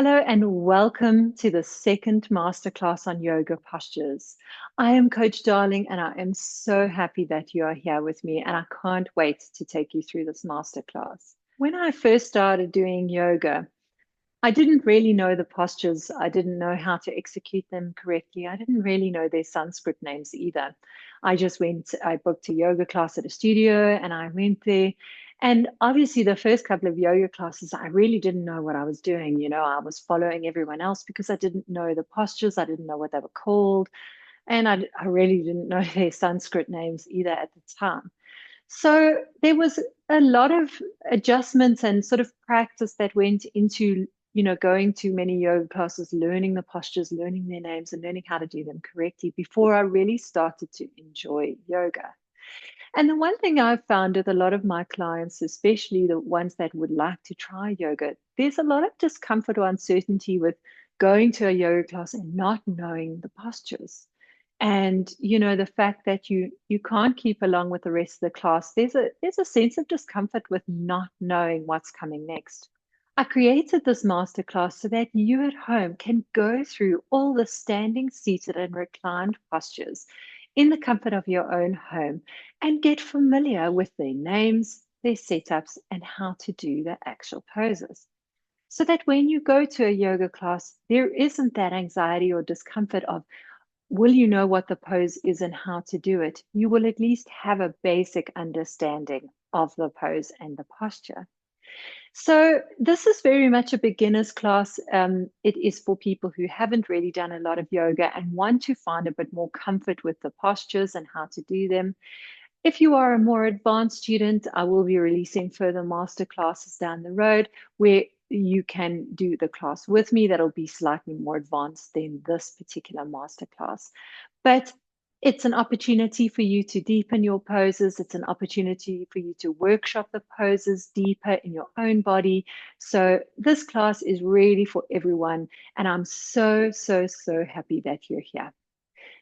Hello and welcome to the second masterclass on yoga postures. I am Coach Darling and I am so happy that you are here with me and I can't wait to take you through this masterclass. When I first started doing yoga, I didn't really know the postures. I didn't know how to execute them correctly. I didn't really know their Sanskrit names either. I booked a yoga class at a studio and I went there. And obviously, the first couple of yoga classes, I really didn't know what I was doing. I was following everyone else because I didn't know the postures. I didn't know what they were called. And I really didn't know their Sanskrit names either at the time. So there was a lot of adjustments and sort of practice that went into, going to many yoga classes, learning the postures, learning their names, and learning how to do them correctly before I really started to enjoy yoga. And the one thing I've found with a lot of my clients, especially the ones that would like to try yoga, there's a lot of discomfort or uncertainty with going to a yoga class and not knowing the postures. And the fact that you can't keep along with the rest of the class, there's a sense of discomfort with not knowing what's coming next. I created this masterclass so that you at home can go through all the standing, seated, and reclined postures in the comfort of your own home and get familiar with their names, their setups, and how to do the actual poses. So that when you go to a yoga class, there isn't that anxiety or discomfort of, will you know what the pose is and how to do it? You will at least have a basic understanding of the pose and the posture. So this is very much a beginner's class. It is for people who haven't really done a lot of yoga and want to find a bit more comfort with the postures and how to do them. If you are a more advanced student, I will be releasing further master classes down the road where you can do the class with me. That'll be slightly more advanced than this particular master class. But it's an opportunity for you to deepen your poses. It's an opportunity for you to workshop the poses deeper in your own body. So this class is really for everyone. And I'm so, so, so happy that you're here.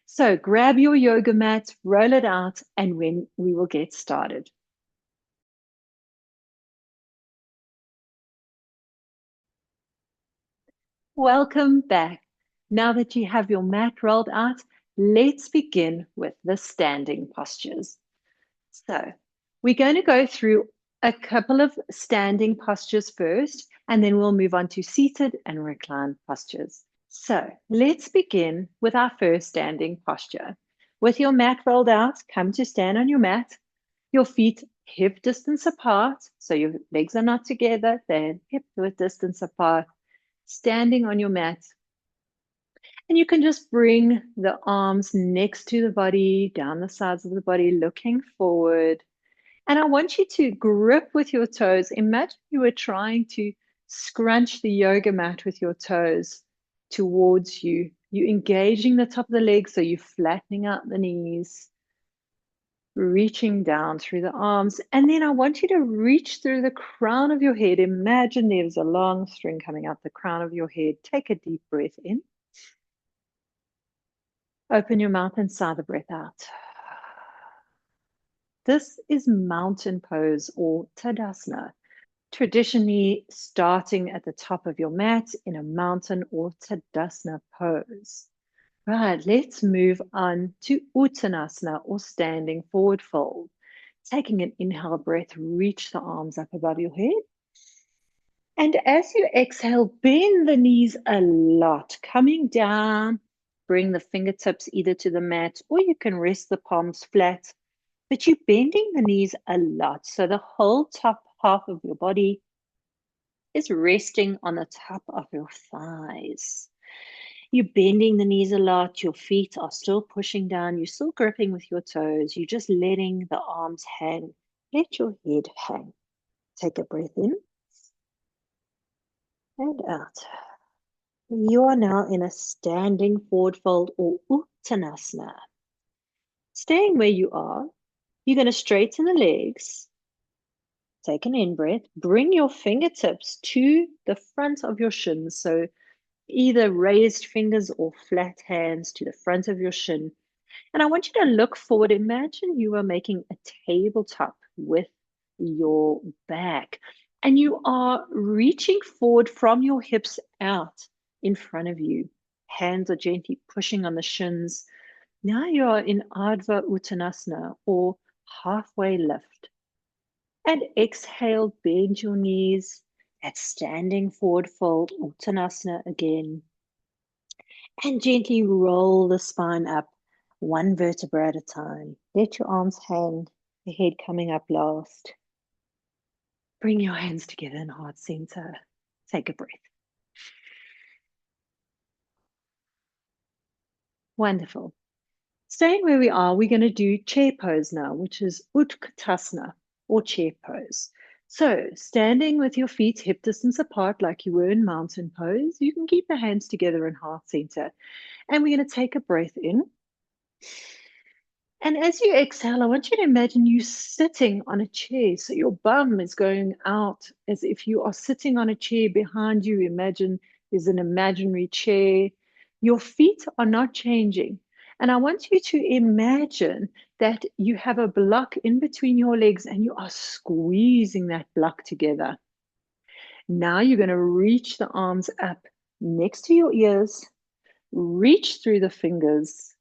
So grab your yoga mat, roll it out, and when we will get started. Welcome back. Now that you have your mat rolled out, let's begin with the standing postures. So we're going to go through a couple of standing postures first, and then we'll move on to seated and reclined postures. So let's begin with our first standing posture. With your mat rolled out, come to stand on your mat, your feet hip distance apart. So your legs are not together, they're hip width distance apart, standing on your mat. And you can just bring the arms next to the body, down the sides of the body, looking forward. And I want you to grip with your toes. Imagine you were trying to scrunch the yoga mat with your toes towards you. You're engaging the top of the legs, so you're flattening out the knees, reaching down through the arms. And then I want you to reach through the crown of your head. Imagine there's a long string coming out the crown of your head. Take a deep breath in. Open your mouth and sigh the breath out. This is mountain pose or Tadasana. Traditionally starting at the top of your mat in a mountain or Tadasana pose. Right, let's move on to Uttanasana or standing forward fold. Taking an inhale breath, reach the arms up above your head. And as you exhale, bend the knees a lot, coming down. Bring the fingertips either to the mat or you can rest the palms flat. But you're bending the knees a lot. So the whole top half of your body is resting on the top of your thighs. You're bending the knees a lot. Your feet are still pushing down. You're still gripping with your toes. You're just letting the arms hang. Let your head hang. Take a breath in and out. You are now in a standing forward fold or Uttanasana. Staying where you are, you're going to straighten the legs. Take an in-breath. Bring your fingertips to the front of your shins. So either raised fingers or flat hands to the front of your shin. And I want you to look forward. Imagine you are making a tabletop with your back. And you are reaching forward from your hips out in front of you. Hands are gently pushing on the shins. Now you are in Ardha Uttanasana, or halfway lift. And exhale, bend your knees at standing forward fold, Uttanasana again. And gently roll the spine up, one vertebra at a time. Let your arms hang, the head coming up last. Bring your hands together in heart center. Take a breath. Wonderful. Staying where we are, we're going to do chair pose now, which is Utkatasana, or chair pose. So standing with your feet hip distance apart like you were in mountain pose, you can keep the hands together in heart center. And we're going to take a breath in. And as you exhale, I want you to imagine you sitting on a chair. So your bum is going out as if you are sitting on a chair behind you. Imagine there's an imaginary chair. Your feet are not changing. And I want you to imagine that you have a block in between your legs and you are squeezing that block together. Now you're going to reach the arms up next to your ears, reach through the fingers,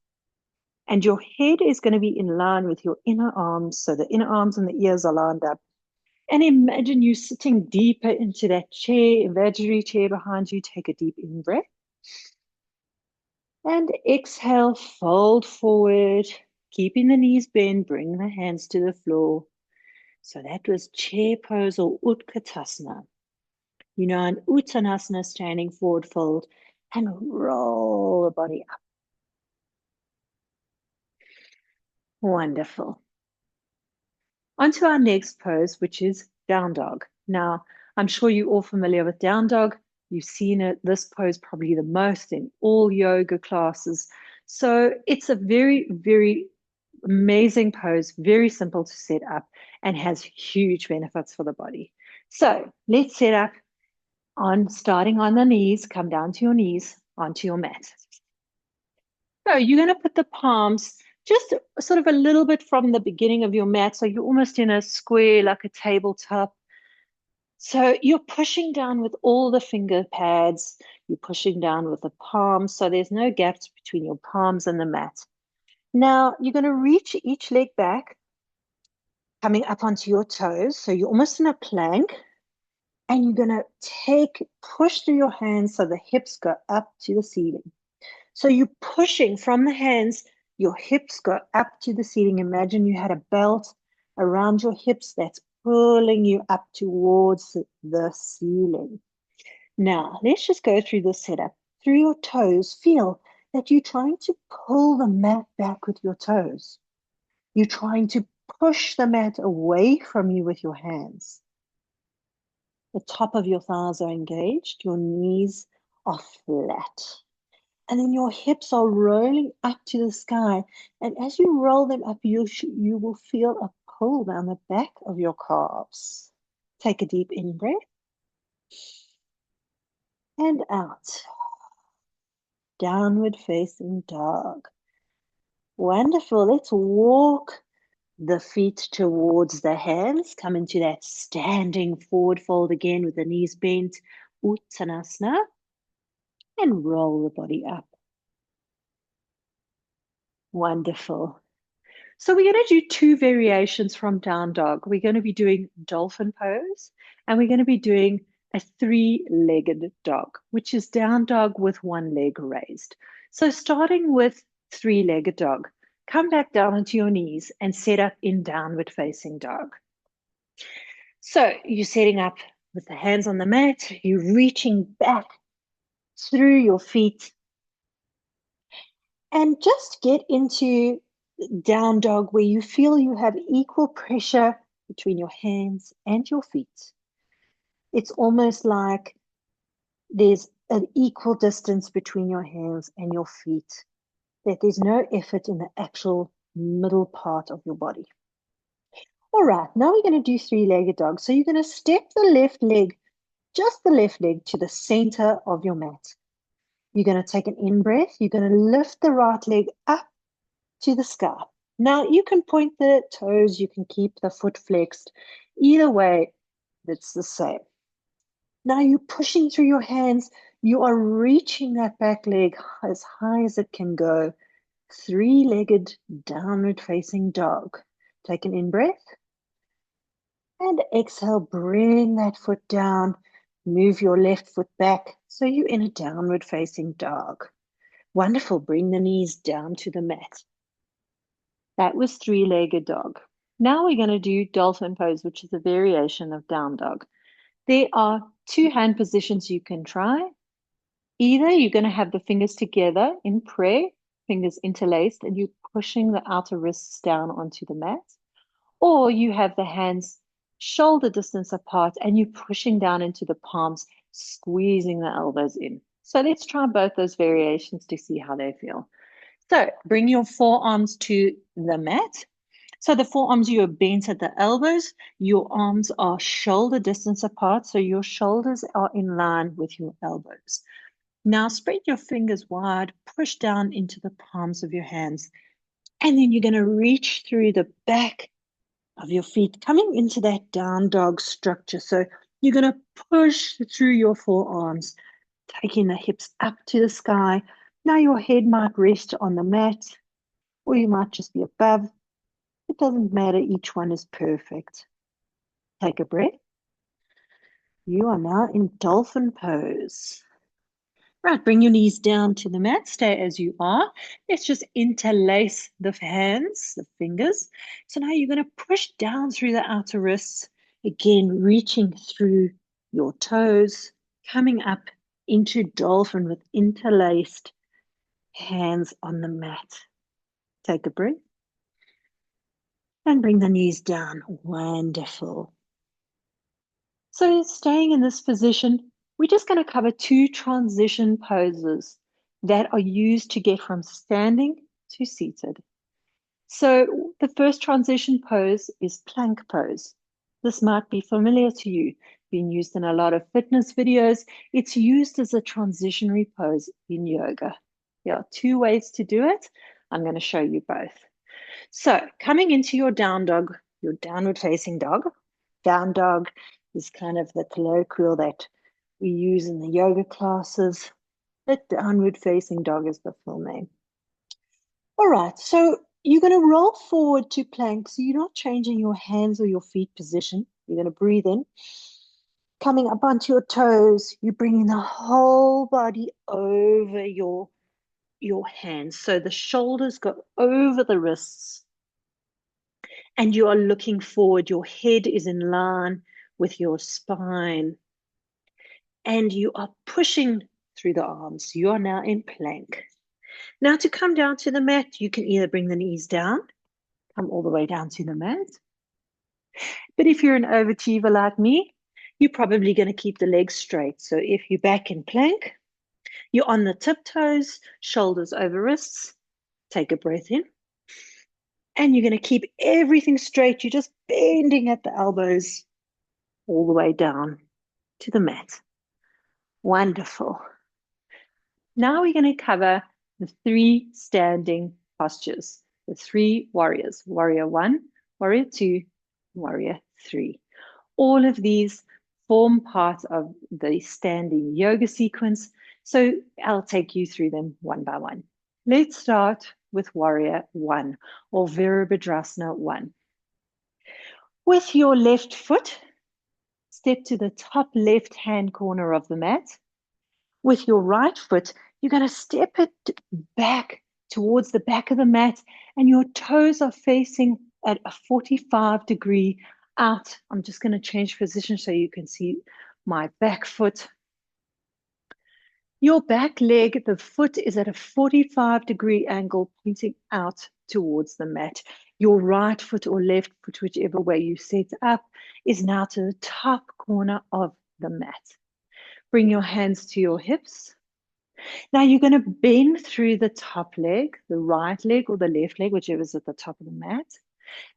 and your head is going to be in line with your inner arms. So the inner arms and the ears are lined up. And imagine you sitting deeper into that chair, imaginary chair behind you. Take a deep in breath. And exhale, fold forward, keeping the knees bent, bring the hands to the floor. So that was chair pose or Utkatasana. You know, an Uttanasana, standing forward fold, and roll the body up. Wonderful. Onto our next pose, which is down dog. Now, I'm sure you're all familiar with down dog. You've seen this pose probably the most in all yoga classes. So it's a very, very amazing pose, very simple to set up, and has huge benefits for the body. So let's set up on starting on the knees, come down to your knees, onto your mat. So you're going to put the palms just sort of a little bit from the beginning of your mat. So you're almost in a square, like a tabletop. So you're pushing down with all the finger pads. You're pushing down with the palms. So there's no gaps between your palms and the mat. Now you're going to reach each leg back, coming up onto your toes. So you're almost in a plank. And you're going to push through your hands so the hips go up to the ceiling. So you're pushing from the hands, your hips go up to the ceiling. Imagine you had a belt around your hips that's pulling you up towards the ceiling. Now, let's just go through the setup. Through your toes, feel that you're trying to pull the mat back with your toes. You're trying to push the mat away from you with your hands. The top of your thighs are engaged. Your knees are flat. And then your hips are rolling up to the sky. And as you roll them up, you will feel a pull down the back of your calves. Take a deep in breath. And out. Downward facing dog. Wonderful. Let's walk the feet towards the hands. Come into that standing forward fold again with the knees bent. Uttanasana. And roll the body up. Wonderful. So we're going to do two variations from down dog. We're going to be doing dolphin pose, and we're going to be doing a three-legged dog, which is down dog with one leg raised. So starting with three-legged dog, come back down onto your knees and set up in downward facing dog. So you're setting up with the hands on the mat, you're reaching back through your feet, and just get into down dog where you feel you have equal pressure between your hands and your feet. It's almost like there's an equal distance between your hands and your feet, that there's no effort in the actual middle part of your body. All right, now we're going to do three-legged dog. So you're going to step the left leg, just the left leg, to the center of your mat. You're going to take an in-breath. You're going to lift the right leg up to the sky. Now you can point the toes, you can keep the foot flexed. Either way, It's the same. Now you're pushing through your hands. You are reaching that back leg as high as it can go. Three-legged downward facing dog. Take an in-breath and exhale. Bring that foot down. Move your left foot back so you're in a downward facing dog. Wonderful. Bring the knees down to the mat. That was three-legged dog. Now we're going to do dolphin pose, which is a variation of down dog. There are two hand positions you can try. Either you're going to have the fingers together in prayer, fingers interlaced, and you're pushing the outer wrists down onto the mat. Or you have the hands shoulder distance apart and you're pushing down into the palms, squeezing the elbows in. So let's try both those variations to see how they feel. So bring your forearms to the mat. So the forearms, you are bent at the elbows. Your arms are shoulder distance apart. So your shoulders are in line with your elbows. Now spread your fingers wide, push down into the palms of your hands. And then you're going to reach through the back of your feet, coming into that down dog structure. So you're going to push through your forearms, taking the hips up to the sky. Now your head might rest on the mat, or you might just be above. It doesn't matter. Each one is perfect. Take a breath. You are now in dolphin pose. Right, bring your knees down to the mat. Stay as you are. Let's just interlace the hands, the fingers. So now you're going to push down through the outer wrists. Again, reaching through your toes, coming up into dolphin with interlaced hands on the mat. Take a breath. And bring the knees down. Wonderful. So staying in this position, we're just going to cover two transition poses that are used to get from standing to seated. So the first transition pose is plank pose. This might be familiar to you, being used in a lot of fitness videos. It's used as a transitionary pose in yoga. There are two ways to do it. I'm going to show you both. So coming into your down dog, your downward facing dog. Down dog is kind of the colloquial that we use in the yoga classes. The downward facing dog is the full name. All right, so you're going to roll forward to plank. So you're not changing your hands or your feet position. You're going to breathe in. Coming up onto your toes, you're bringing the whole body over your hands. So the shoulders go over the wrists. And you are looking forward. Your head is in line with your spine. And you are pushing through the arms. You are now in plank. Now to come down to the mat, you can either bring the knees down, come all the way down to the mat. But if you're an overachiever like me, you're probably going to keep the legs straight. So if you're back in plank, you're on the tiptoes, shoulders over wrists. Take a breath in. And you're going to keep everything straight. You're just bending at the elbows all the way down to the mat. Wonderful. Now we're going to cover the three standing postures, the three warriors, warrior one, warrior two, warrior three. All of these form part of the standing yoga sequence. So I'll take you through them one by one. Let's start with warrior one, or Virabhadrasana one. With your left foot, step to the top left-hand corner of the mat. With your right foot, you're going to step it back towards the back of the mat, and your toes are facing at a 45-degree out. I'm just going to change position so you can see my back foot. Your back leg, the foot is at a 45-degree angle pointing out towards the mat. Your right foot or left foot, whichever way you set up, is now to the top corner of the mat. Bring your hands to your hips. Now you're going to bend through the top leg, the right leg or the left leg, whichever is at the top of the mat.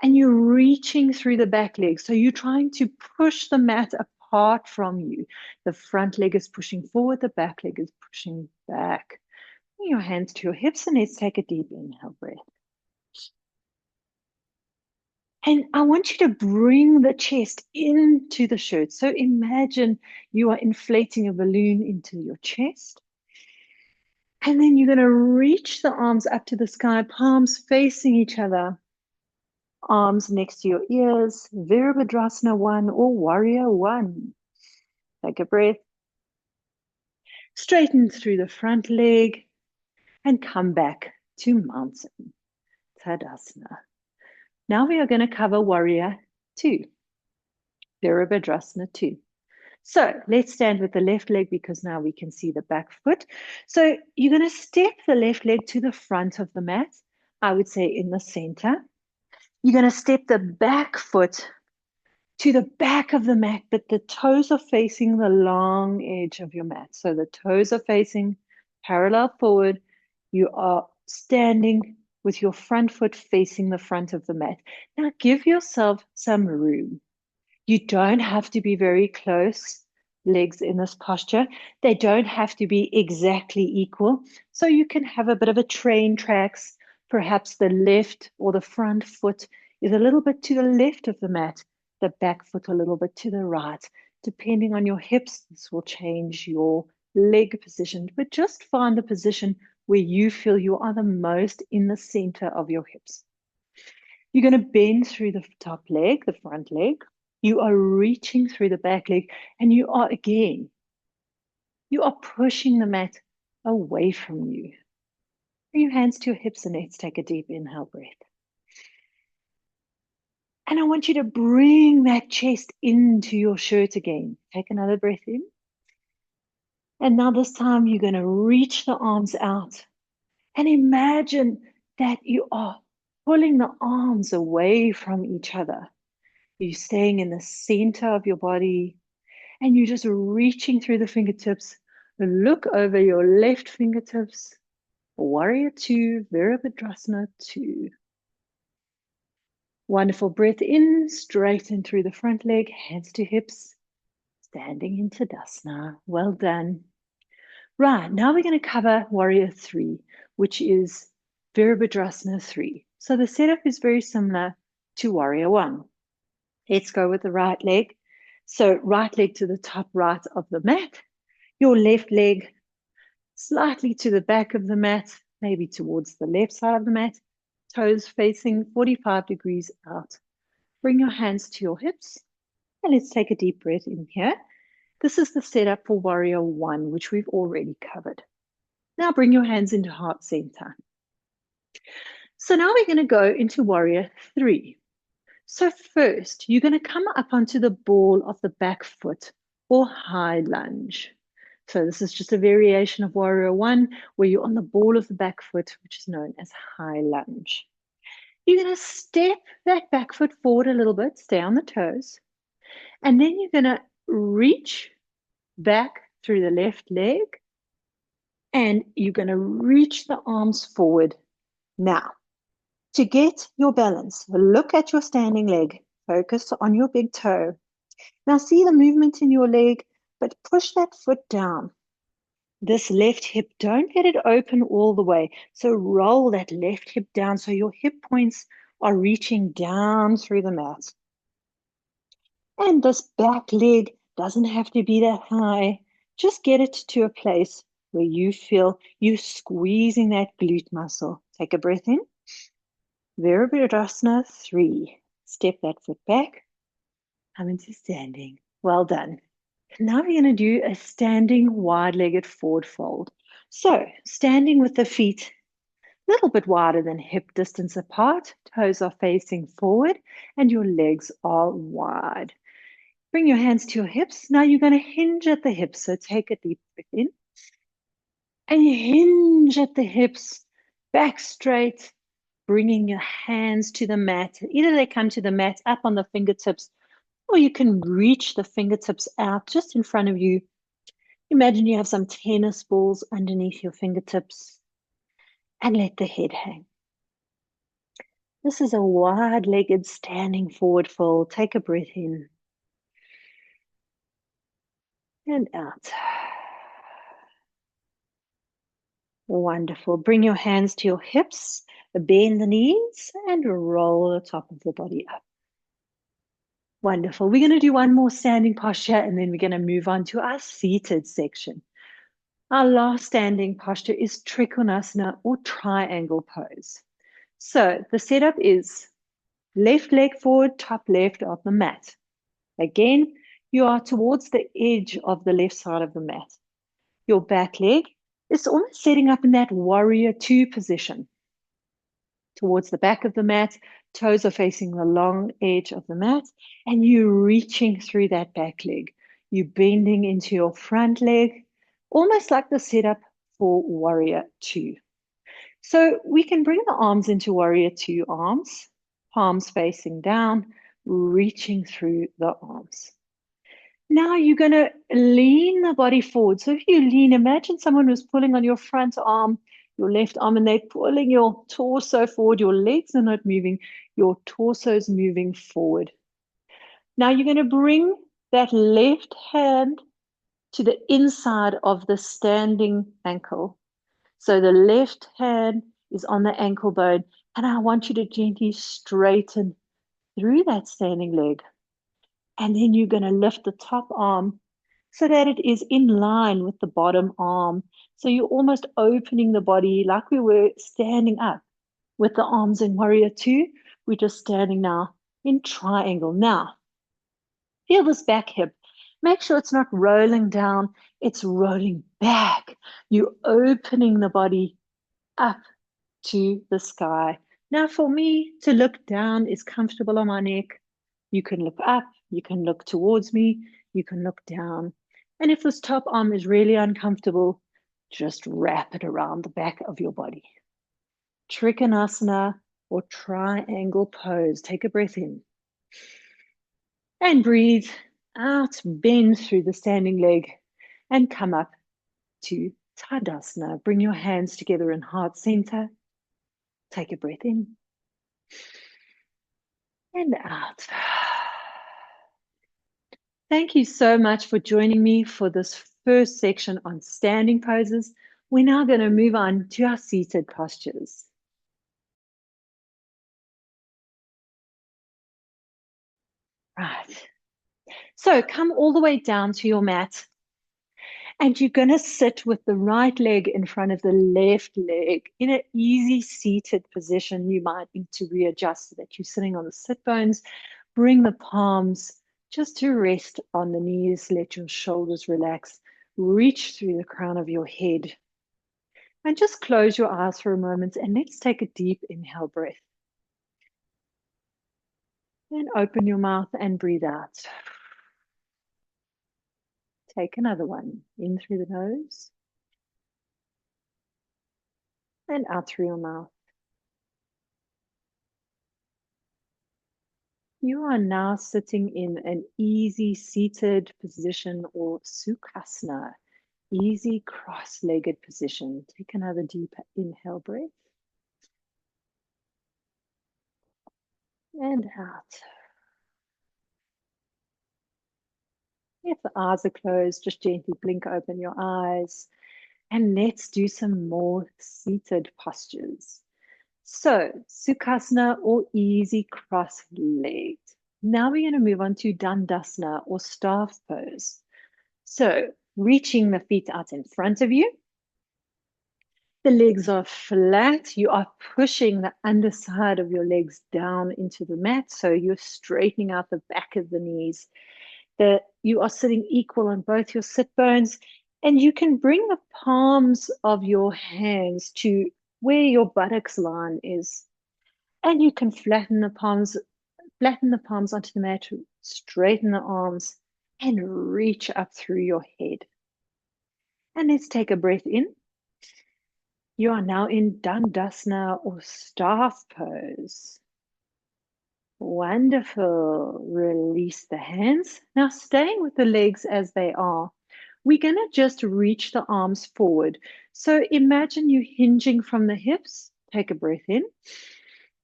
And you're reaching through the back leg. So you're trying to push the mat apart from you. The front leg is pushing forward, the back leg is pushing back. Bring your hands to your hips and let's take a deep inhale breath. And I want you to bring the chest into the shirt. So imagine you are inflating a balloon into your chest. And then you're going to reach the arms up to the sky, palms facing each other, arms next to your ears, Virabhadrasana 1 or Warrior 1. Take a breath. Straighten through the front leg and come back to Mountain Tadasana. Now we are going to cover Warrior 2, Virabhadrasana 2. So let's stand with the left leg because now we can see the back foot. So you're going to step the left leg to the front of the mat, I would say in the center. You're going to step the back foot to the back of the mat, but the toes are facing the long edge of your mat. So the toes are facing parallel forward. You are standing with your front foot facing the front of the mat. Now give yourself some room. You don't have to be very close legs in this posture. They don't have to be exactly equal. So you can have a bit of a train tracks. Perhaps the left or the front foot is a little bit to the left of the mat, the back foot a little bit to the right. Depending on your hips, this will change your leg position, but just find the position where you feel you are the most in the center of your hips. You're going to bend through the top leg, the front leg. You are reaching through the back leg, and you are pushing the mat away from you. Bring your hands to your hips and let's take a deep inhale breath. And I want you to bring that chest into your shirt again. Take another breath in. And now this time you're going to reach the arms out and imagine that you are pulling the arms away from each other. You're staying in the center of your body and you're just reaching through the fingertips. Look over your left fingertips. Warrior 2, Virabhadrasana 2. Wonderful breath in, straighten through the front leg, hands to hips, standing in Tadasana. Well done. Right, now we're going to cover Warrior 3, which is Virabhadrasana 3. So the setup is very similar to Warrior 1. Let's go with the right leg. So right leg to the top right of the mat, your left leg slightly to the back of the mat, maybe towards the left side of the mat, toes facing 45 degrees out. Bring your hands to your hips and let's take a deep breath in here. This is the setup for Warrior 1, which we've already covered. Now bring your hands into heart center. So now we're going to go into Warrior 3. So first, you're going to come up onto the ball of the back foot or high lunge. So this is just a variation of Warrior 1 where you're on the ball of the back foot, which is known as high lunge. You're going to step that back foot forward a little bit, stay on the toes, and then you're going to reach back through the left leg and you're going to reach the arms forward. Now, to get your balance, look at your standing leg, focus on your big toe. Now see the movement in your leg, but push that foot down. This left hip, don't let it open all the way. So roll that left hip down so your hip points are reaching down through the mat. And this back leg doesn't have to be that high. Just get it to a place where you feel you squeezing that glute muscle. Take a breath in. Virabhadrasana 3. Step that foot back. Come into standing. Well done. Now we're going to do a standing wide-legged forward fold. So standing with the feet a little bit wider than hip distance apart, toes are facing forward and your legs are wide. Bring your hands to your hips. Now you're going to hinge at the hips. So take a deep breath in. And you hinge at the hips, back straight, bringing your hands to the mat. Either they come to the mat up on the fingertips, or you can reach the fingertips out just in front of you. Imagine you have some tennis balls underneath your fingertips and let the head hang. This is a wide-legged standing forward fold. Take a breath in and out. Wonderful. Bring your hands to your hips, bend the knees and roll the top of the body up. Wonderful. We're going to do one more standing posture and then we're going to move on to our seated section. Our last standing posture is Trikonasana or triangle pose. So the setup is left leg forward, top left of the mat. Again, you are towards the edge of the left side of the mat. Your back leg is almost setting up in that warrior two position. Towards the back of the mat, toes are facing the long edge of the mat, and you're reaching through that back leg. You're bending into your front leg, almost like the setup for warrior two. So we can bring the arms into warrior two arms, palms facing down, reaching through the arms. Now you're going to lean the body forward. So if you lean, imagine someone was pulling on your front arm, your left arm, and they're pulling your torso forward. Your legs are not moving. Your torso is moving forward. Now you're going to bring that left hand to the inside of the standing ankle. So the left hand is on the ankle bone, and I want you to gently straighten through that standing leg. And then you're going to lift the top arm so that it is in line with the bottom arm. So you're almost opening the body like we were standing up with the arms in warrior two. We're just standing now in triangle. Now, feel this back hip. Make sure it's not rolling down, it's rolling back. You're opening the body up to the sky. Now, for me, to look down is comfortable on my neck. You can look up, you can look towards me, you can look down. And if this top arm is really uncomfortable, just wrap it around the back of your body. Trikonasana or triangle pose. Take a breath in. And breathe out, bend through the standing leg and come up to Tadasana. Bring your hands together in heart center. Take a breath in and out. Thank you so much for joining me for this first section on standing poses. We're now going to move on to our seated postures. Right. So come all the way down to your mat. And you're going to sit with the right leg in front of the left leg in an easy seated position. You might need to readjust so that you're sitting on the sit bones. Bring the palms just to rest on the knees. Let your shoulders relax. Reach through the crown of your head. And just close your eyes for a moment and let's take a deep inhale breath. Then open your mouth and breathe out. Take another one. In through the nose and out through your mouth. You are now sitting in an easy seated position or Sukhasana, easy cross-legged position. Take another deep inhale breath. And out. If the eyes are closed, just gently blink open your eyes. And let's do some more seated postures. So, Sukhasana or easy cross-legged. Now we're going to move on to Dandasana or staff pose. So, reaching the feet out in front of you. The legs are flat. You are pushing the underside of your legs down into the mat. So you're straightening out the back of the knees. You are sitting equal on both your sit bones. And you can bring the palms of your hands to where your buttocks line is. And you can flatten the palms onto the mat, straighten the arms, and reach up through your head. And let's take a breath in. You are now in Dandasana or staff pose. Wonderful. Release the hands. Now staying with the legs as they are, we're going to just reach the arms forward. So imagine you hinging from the hips. Take a breath in.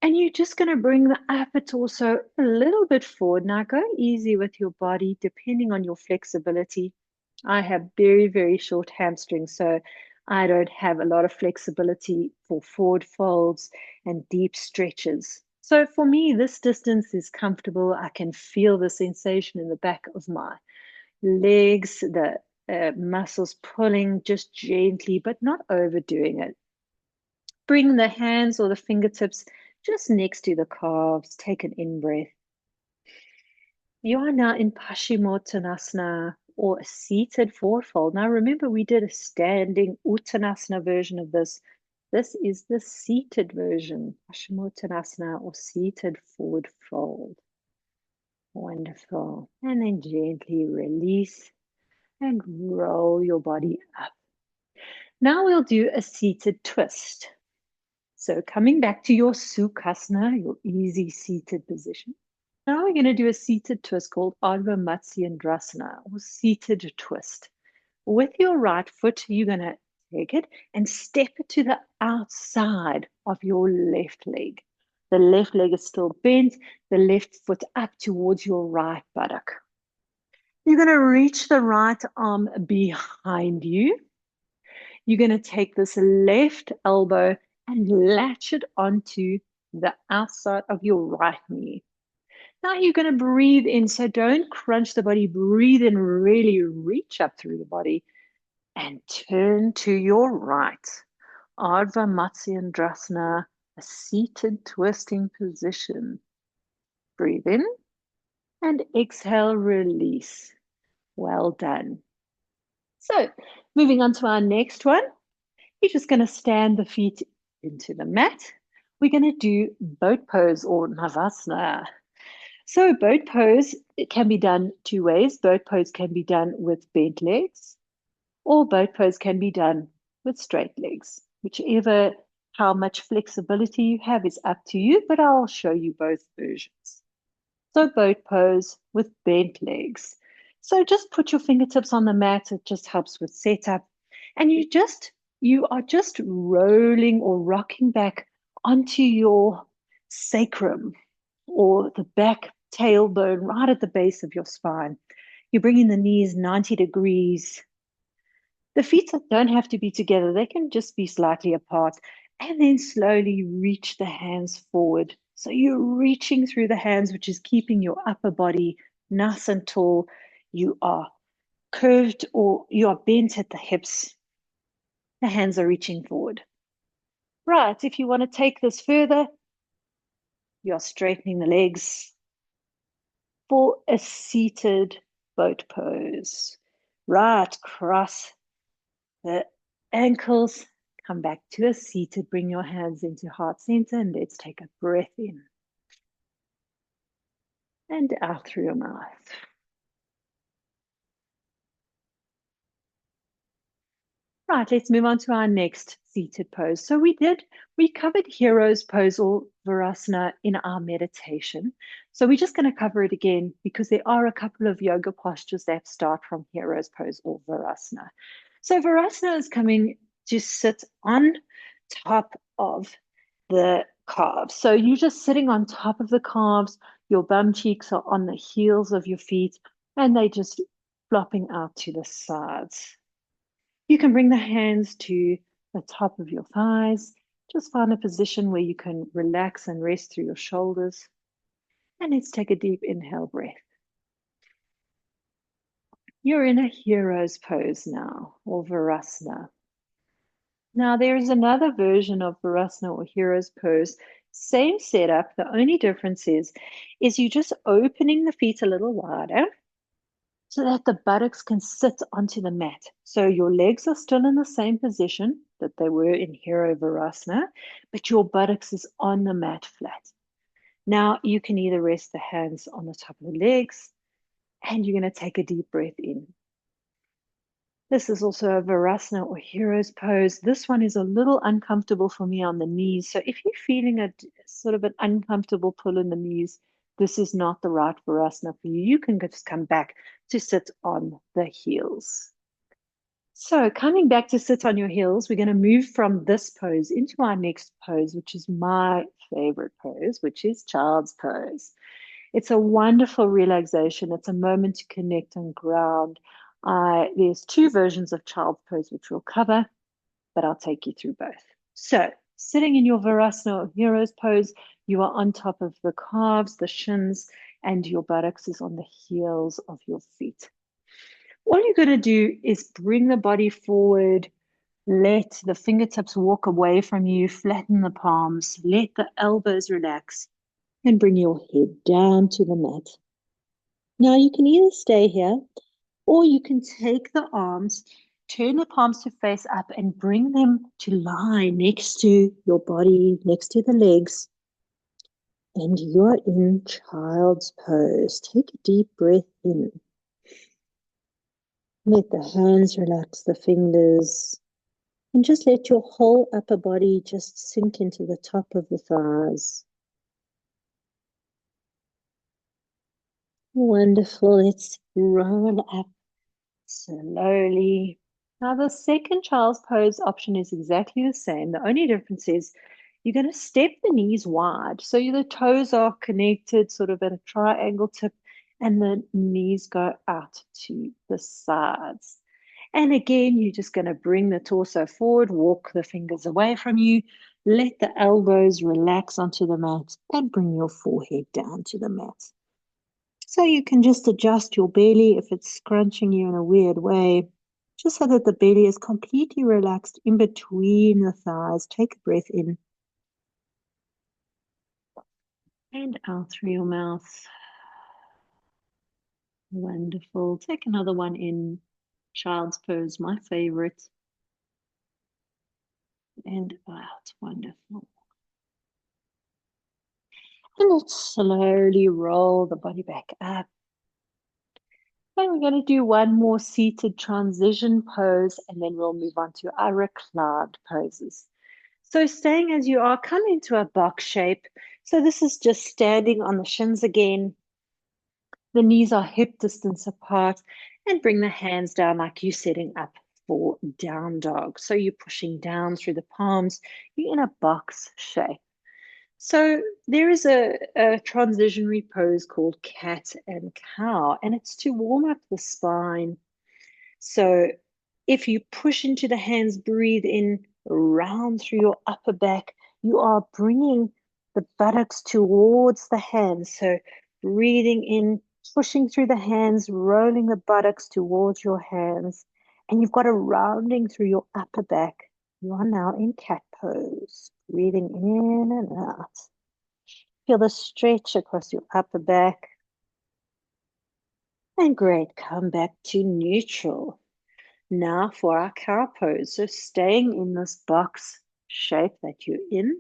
And you're just going to bring the upper torso a little bit forward. Now go easy with your body depending on your flexibility. I have very, very short hamstrings, so I don't have a lot of flexibility for forward folds and deep stretches. So for me, this distance is comfortable. I can feel the sensation in the back of my legs, the muscles pulling just gently, but not overdoing it. Bring the hands or the fingertips just next to the calves. Take an in breath. You are now in Paschimottanasana or a seated forward fold. Now remember, we did a standing Uttanasana version of this. This is the seated version, Paschimottanasana or seated forward fold. Wonderful. And then gently release and roll your body up. Now we'll do a seated twist. So coming back to your Sukhasana, your easy seated position. Now we're going to do a seated twist called Ardha Matsyendrasana or seated twist. With your right foot, you're going to take it and step it to the outside of your left leg. The left leg is still bent, the left foot up towards your right buttock. You're going to reach the right arm behind you. You're going to take this left elbow and latch it onto the outside of your right knee. Now you're going to breathe in. So don't crunch the body. Breathe in, really reach up through the body and turn to your right. Ardha Matsyendrasana, a seated twisting position. Breathe in and exhale, release. Well done. So moving on to our next one. You're just going to stand the feet into the mat. We're going to do boat pose or Navasana. So boat pose, it can be done two ways. Boat pose can be done with bent legs, or boat pose can be done with straight legs. Whichever, how much flexibility you have is up to you, but I'll show you both versions. So boat pose with bent legs. So just put your fingertips on the mat. It just helps with setup. And you are just rolling or rocking back onto your sacrum or the back tailbone right at the base of your spine. You're bringing the knees 90 degrees. The feet don't have to be together. They can just be slightly apart. And then slowly reach the hands forward. So you're reaching through the hands, which is keeping your upper body nice and tall. You are curved or you are bent at the hips. The hands are reaching forward. Right, if you want to take this further, you're straightening the legs for a seated boat pose. Right, cross the ankles, come back to a seated, bring your hands into heart center, and let's take a breath in and out through your mouth. Right, let's move on to our next seated pose. So we covered hero's pose or Virasana in our meditation. So we're just going to cover it again because there are a couple of yoga postures that start from hero's pose or Virasana. So Virasana is coming to sit on top of the calves. So you're just sitting on top of the calves, your bum cheeks are on the heels of your feet, and they just flopping out to the sides. You can bring the hands to the top of your thighs. Just find a position where you can relax and rest through your shoulders. And let's take a deep inhale breath. You're in a hero's pose now, or Virasana. Now, there is another version of Virasana or hero's pose. Same setup. The only difference is you just opening the feet a little wider so that the buttocks can sit onto the mat. So your legs are still in the same position that they were in Hero Virasana, but your buttocks is on the mat flat. Now you can either rest the hands on the top of the legs and you're going to take a deep breath in. This is also a Virasana or Hero's pose. This one is a little uncomfortable for me on the knees. So if you're feeling a sort of an uncomfortable pull in the knees, this is not the right Virasana for you. You can just come back to sit on the heels. So coming back to sit on your heels, we're going to move from this pose into our next pose, which is my favorite pose, which is child's pose. It's a wonderful relaxation. It's a moment to connect and ground. There's two versions of child's pose, which we'll cover, but I'll take you through both. So sitting in your Virasana or Hero's pose, You are on top of the calves, the shins, and your buttocks is on the heels of your feet. All you're going to do is bring the body forward, let the fingertips walk away from you, flatten the palms, let the elbows relax, and bring your head down to the mat. Now you can either stay here or you can take the arms, turn the palms to face up and bring them to lie next to your body, next to the legs. And you're in child's pose. Take a deep breath in. Let the hands relax the fingers. And just let your whole upper body just sink into the top of the thighs. Wonderful. Let's roll up slowly. Now, the second child's pose option is exactly the same. The only difference is you're going to step the knees wide. So the toes are connected sort of at a triangle tip, and the knees go out to the sides. And again, you're just going to bring the torso forward, walk the fingers away from you, let the elbows relax onto the mat, and bring your forehead down to the mat. So you can just adjust your belly if it's scrunching you in a weird way, just so that the belly is completely relaxed in between the thighs. Take a breath in and out through your mouth. Wonderful. Take another one in. Child's pose, my favorite. And out. Wonderful. And let's slowly roll the body back up. And we're going to do one more seated transition pose, and then we'll move on to our reclined poses. So staying as you are, come into a box shape. So this is just standing on the shins again. The knees are hip distance apart, and bring the hands down like you're setting up for down dog. So you're pushing down through the palms. You're in a box shape. So there is a transitionary pose called cat and cow, and it's to warm up the spine. So if you push into the hands, breathe in, round through your upper back, you are bringing the buttocks towards the hands. So breathing in, pushing through the hands, rolling the buttocks towards your hands, and you've got a rounding through your upper back. You are now in cat pose, breathing in and out. Feel the stretch across your upper back. And great, come back to neutral. Now for our cow pose. So staying in this box shape that you're in,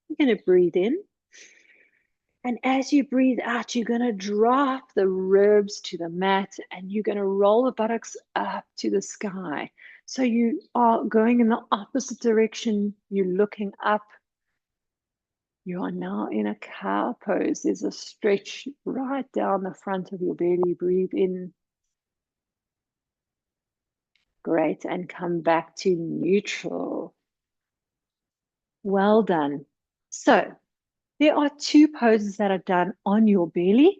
you're going to breathe in. And as you breathe out, you're going to drop the ribs to the mat and you're going to roll the buttocks up to the sky. So you are going in the opposite direction. You're looking up. You are now in a cow pose. There's a stretch right down the front of your belly. Breathe in. Great. And come back to neutral. Well done. So there are two poses that are done on your belly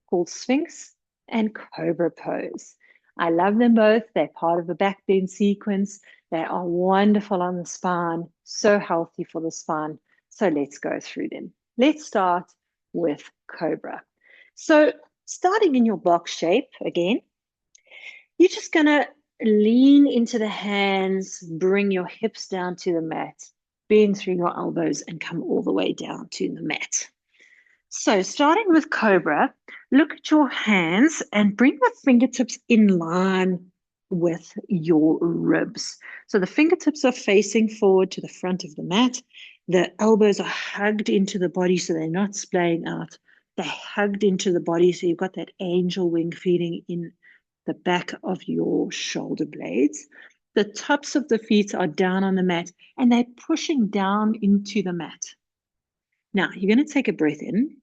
called Sphinx and Cobra pose. I love them both. They're part of the back bend sequence. They are wonderful on the spine, so healthy for the spine. So let's go through them. Let's start with Cobra. So starting in your box shape again, you're just going to lean into the hands, bring your hips down to the mat, bend through your elbows, and come all the way down to the mat. So starting with Cobra, look at your hands and bring the fingertips in line with your ribs. So the fingertips are facing forward to the front of the mat. The elbows are hugged into the body so they're not splaying out. They're hugged into the body so you've got that angel wing feeling in the back of your shoulder blades. The tops of the feet are down on the mat and they're pushing down into the mat. Now, you're going to take a breath in.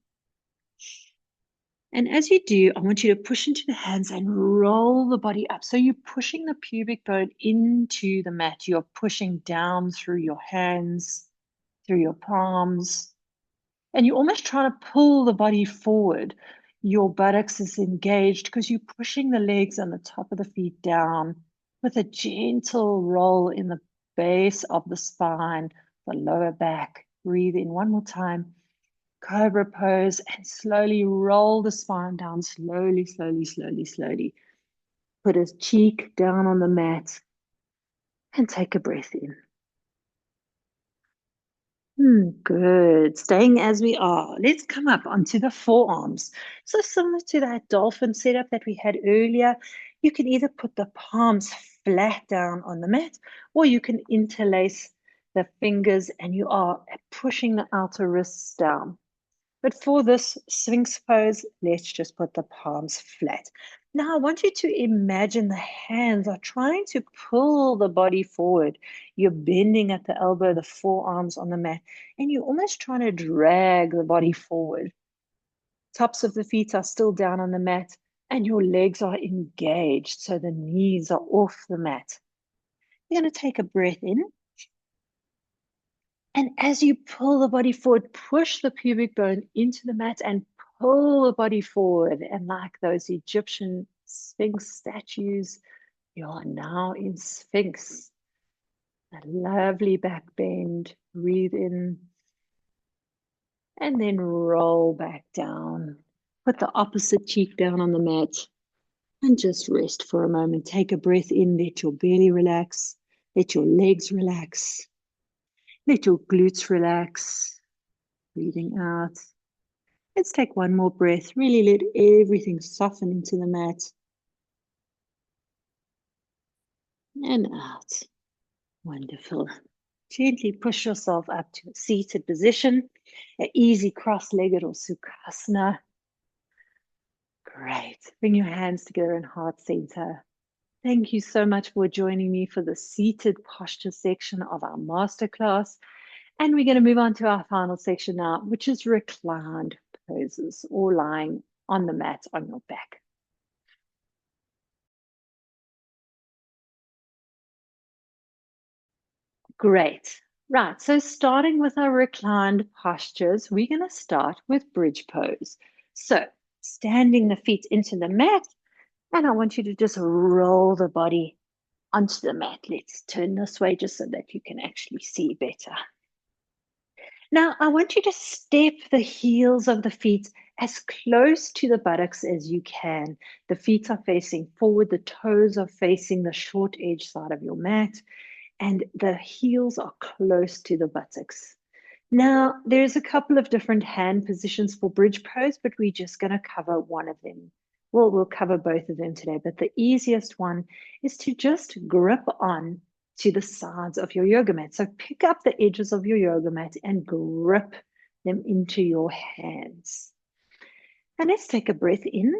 And as you do, I want you to push into the hands and roll the body up. So you're pushing the pubic bone into the mat. You're pushing down through your hands, through your palms. And you're almost trying to pull the body forward. Your buttocks is engaged because you're pushing the legs and the top of the feet down with a gentle roll in the base of the spine, the lower back. Breathe in one more time. Cobra pose, and slowly roll the spine down, slowly, slowly, slowly, slowly. Put his cheek down on the mat and take a breath in. Good. Staying as we are. Let's come up onto the forearms. So similar to that dolphin setup that we had earlier, you can either put the palms flat down on the mat, or you can interlace the fingers and you are pushing the outer wrists down. But for this Sphinx pose, let's just put the palms flat. Now, I want you to imagine the hands are trying to pull the body forward. You're bending at the elbow, the forearms on the mat, and you're almost trying to drag the body forward. Tops of the feet are still down on the mat, and your legs are engaged, so the knees are off the mat. You're going to take a breath in. And as you pull the body forward, push the pubic bone into the mat and pull the body forward. And like those Egyptian Sphinx statues, you are now in Sphinx. A lovely back bend. Breathe in and then roll back down. Put the opposite cheek down on the mat and just rest for a moment. Take a breath in, let your belly relax, let your legs relax, let your glutes relax. Breathing out. Let's take one more breath. Really let everything soften into the mat. And out. Wonderful. Gently push yourself up to a seated position, an easy cross-legged or Sukhasana. Great. Bring your hands together in heart center. Thank you so much for joining me for the seated posture section of our masterclass. And we're going to move on to our final section now, which is reclined poses or lying on the mat on your back. Great. Right. So starting with our reclined postures, we're going to start with bridge pose. So standing the feet into the mat, and I want you to just roll the body onto the mat. Let's turn this way just so that you can actually see better. Now, I want you to step the heels of the feet as close to the buttocks as you can. The feet are facing forward, the toes are facing the short edge side of your mat, and the heels are close to the buttocks. Now, there's a couple of different hand positions for bridge pose, but we're just going to cover one of them. Well, we'll cover both of them today, but the easiest one is to just grip on to the sides of your yoga mat. So pick up the edges of your yoga mat and grip them into your hands. And let's take a breath in.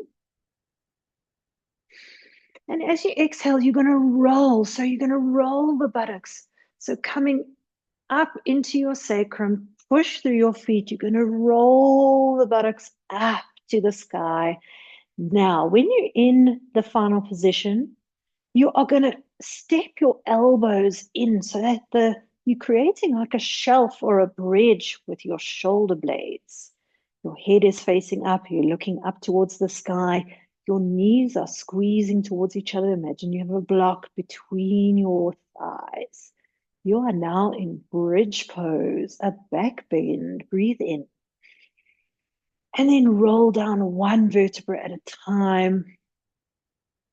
And as you exhale, you're going to roll. So you're going to roll the buttocks. So coming up into your sacrum, push through your feet. You're going to roll the buttocks up to the sky. Now, when you're in the final position, you are going to step your elbows in so that you're creating like a shelf or a bridge with your shoulder blades. Your head is facing up. You're looking up towards the sky. Your knees are squeezing towards each other. Imagine you have a block between your thighs. You are now in bridge pose, a back bend. Breathe in. And then roll down one vertebra at a time,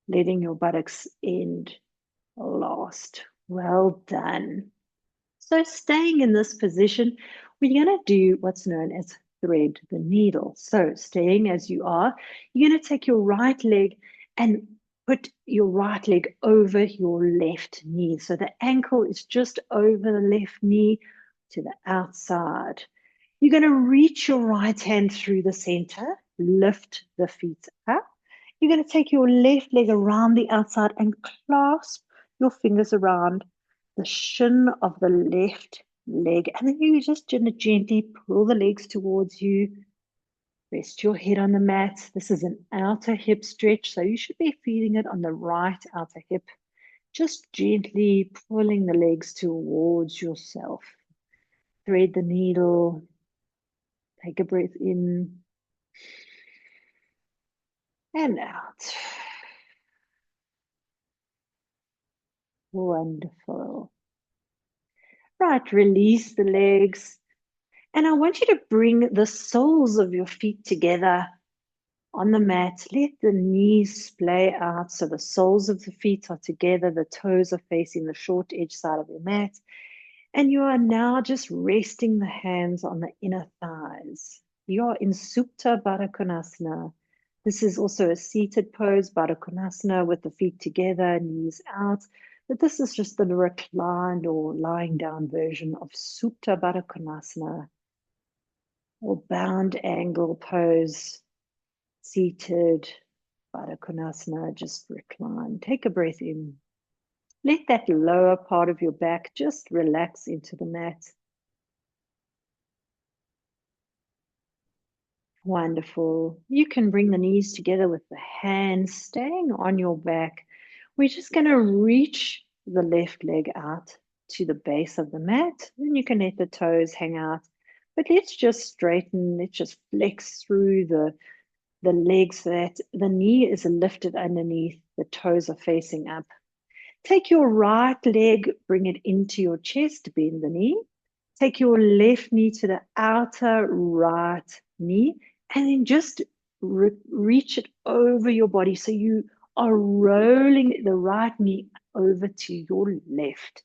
letting your buttocks end last. Well done. So staying in this position, we're going to do what's known as thread the needle. So staying as you are, you're going to take your right leg and put your right leg over your left knee. So the ankle is just over the left knee to the outside. You're going to reach your right hand through the center, lift the feet up. You're going to take your left leg around the outside and clasp your fingers around the shin of the left leg. And then you're just going to gently pull the legs towards you. Rest your head on the mat. This is an outer hip stretch, so you should be feeling it on the right outer hip. Just gently pulling the legs towards yourself. Thread the needle. Take a breath in and out. Wonderful. Right, release the legs And I want you to bring the soles of your feet together on the mat. Let the knees splay out so the soles of the feet are together, the toes are facing the short edge side of your mat. And you are now just resting the hands on the inner thighs. You are in Supta Baddha Konasana. This is also a seated pose, Baddha Konasana, with the feet together, knees out. But this is just the reclined or lying down version of Supta Baddha Konasana, or bound angle pose, seated Baddha Konasana, just recline. Take a breath in. Let that lower part of your back just relax into the mat. Wonderful. You can bring the knees together with the hands staying on your back. We're just going to reach the left leg out to the base of the mat. Then you can let the toes hang out. But let's just straighten, let's just flex through the legs so that the knee is lifted underneath, the toes are facing up. Take your right leg, bring it into your chest, bend the knee. Take your left knee to the outer right knee and then just reach it over your body. So you are rolling the right knee over to your left.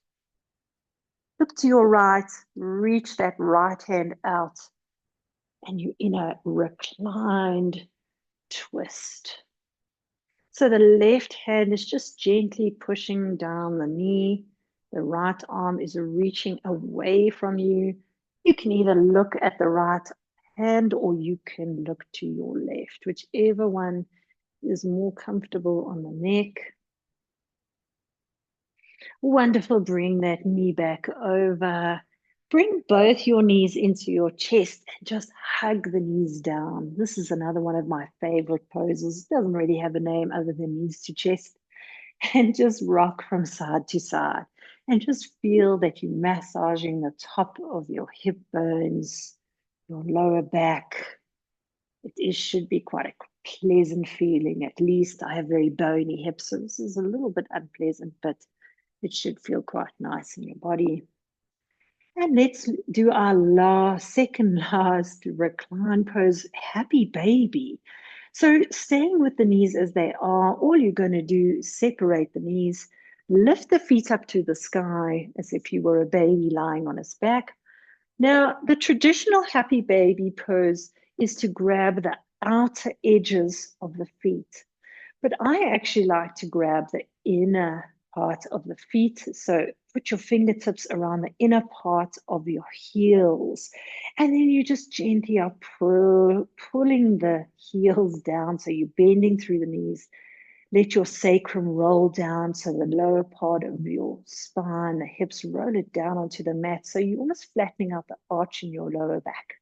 Look to your right, reach that right hand out, and you're in a reclined twist. So the left hand is just gently pushing down the knee. The right arm is reaching away from you. You can either look at the right hand or you can look to your left, whichever one is more comfortable on the neck. Wonderful. Bring that knee back over. Bring both your knees into your chest and just hug the knees down. This is another one of my favorite poses. It doesn't really have a name other than knees to chest. And just rock from side to side. And just feel that you're massaging the top of your hip bones, your lower back. Should be quite a pleasant feeling. At least I have very bony hips, so this is a little bit unpleasant, but it should feel quite nice in your body. And let's do our second last recline pose, happy baby. So staying with the knees as they are, all you're going to do is separate the knees, lift the feet up to the sky as if you were a baby lying on its back. Now, the traditional happy baby pose is to grab the outer edges of the feet. But I actually like to grab the inner part of the feet. So put your fingertips around the inner part of your heels. And then you just gently are pulling the heels down. So you're bending through the knees. Let your sacrum roll down. So the lower part of your spine, the hips, roll it down onto the mat. So you're almost flattening out the arch in your lower back.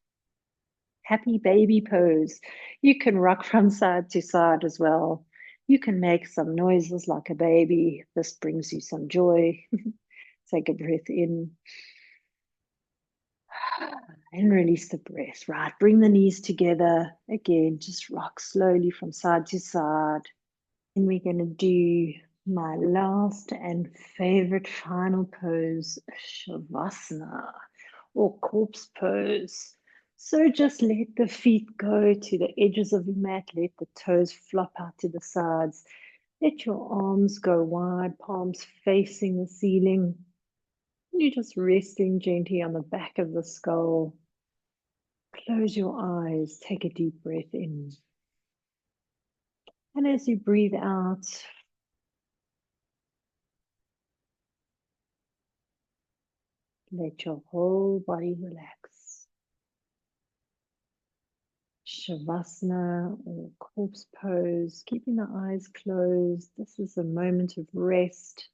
Happy baby pose. You can rock from side to side as well. You can make some noises like a baby. This brings you some joy. Take a breath in and release the breath. Right, bring the knees together. Again, just rock slowly from side to side. And we're going to do my last and favorite final pose, Shavasana, or corpse pose. So just let the feet go to the edges of the mat, let the toes flop out to the sides, let your arms go wide, palms facing the ceiling. You're just resting gently on the back of the skull. Close your eyes, take a deep breath in. And as you breathe out, let your whole body relax. Shavasana or corpse pose, keeping the eyes closed. This is a moment of rest,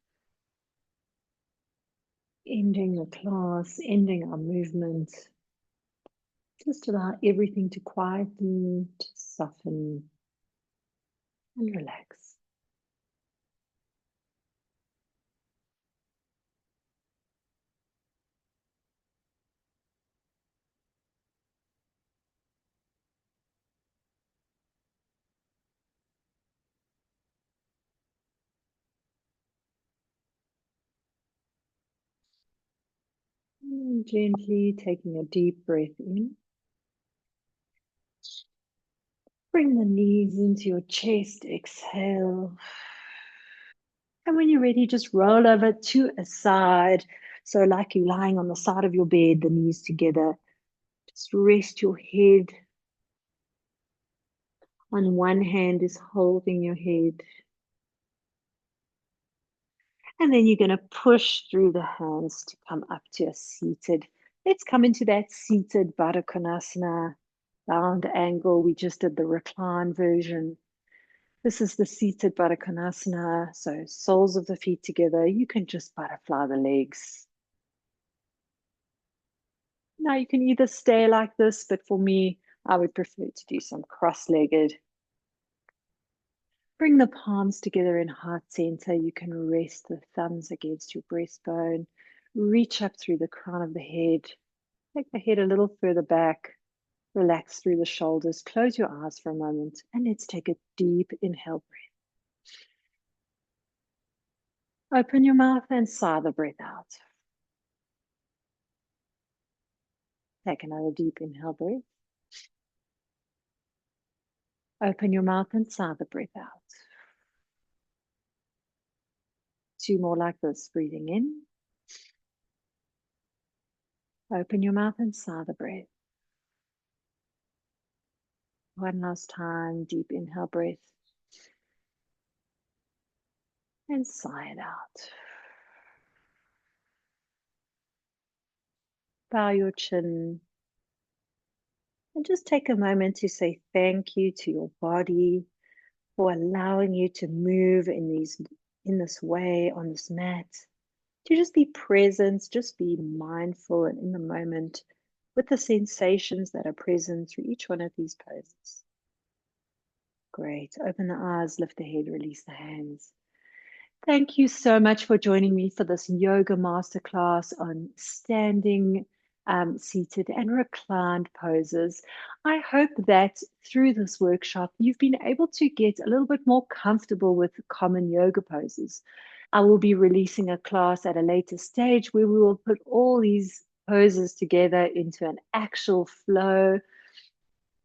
ending the class, ending our movement. Just allow everything to quieten, to soften, and relax. And gently taking a deep breath in. Bring the knees into your chest, exhale. And when you're ready, just roll over to a side. So like you're lying on the side of your bed, the knees together. Just rest your head. On one hand is holding your head. And then you're going to push through the hands to come up to a seated. Let's come into that seated Baddha Konasana, round angle. We just did the recline version. This is the seated Baddha Konasana. So soles of the feet together. You can just butterfly the legs. Now you can either stay like this, but for me, I would prefer to do some cross-legged. Bring the palms together in heart center. You can rest the thumbs against your breastbone. Reach up through the crown of the head. Take the head a little further back. Relax through the shoulders. Close your eyes for a moment. And let's take a deep inhale breath. Open your mouth and sigh the breath out. Take another deep inhale breath. Open your mouth and sigh the breath out. Two more like this. Breathing in. Open your mouth and sigh the breath. One last time, deep inhale breath. And sigh it out. Bow your chin. And just take a moment to say thank you to your body for allowing you to move in this way on this mat. To just be present, just be mindful and in the moment with the sensations that are present through each one of these poses. Great. Open the eyes, lift the head, release the hands. Thank you so much for joining me for this yoga masterclass on standing, seated and reclined poses. I hope that through this workshop, you've been able to get a little bit more comfortable with common yoga poses. I will be releasing a class at a later stage where we will put all these poses together into an actual flow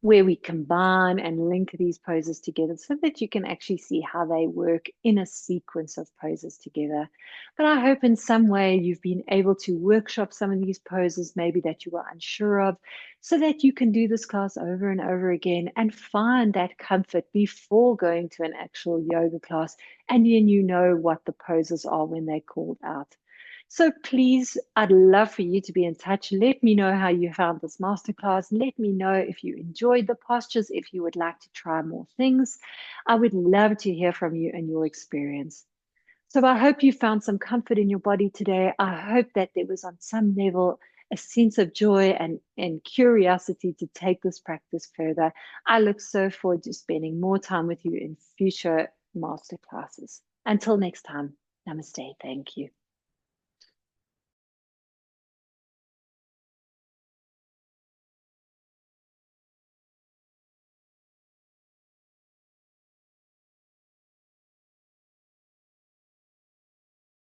where we combine and link these poses together so that you can actually see how they work in a sequence of poses together. But I hope in some way you've been able to workshop some of these poses, maybe that you were unsure of, so that you can do this class over and over again and find that comfort before going to an actual yoga class. And then you know what the poses are when they're called out. So please, I'd love for you to be in touch. Let me know how you found this masterclass. Let me know if you enjoyed the postures, if you would like to try more things. I would love to hear from you and your experience. So I hope you found some comfort in your body today. I hope that there was on some level a sense of joy and curiosity to take this practice further. I look so forward to spending more time with you in future masterclasses. Until next time, namaste. Thank you.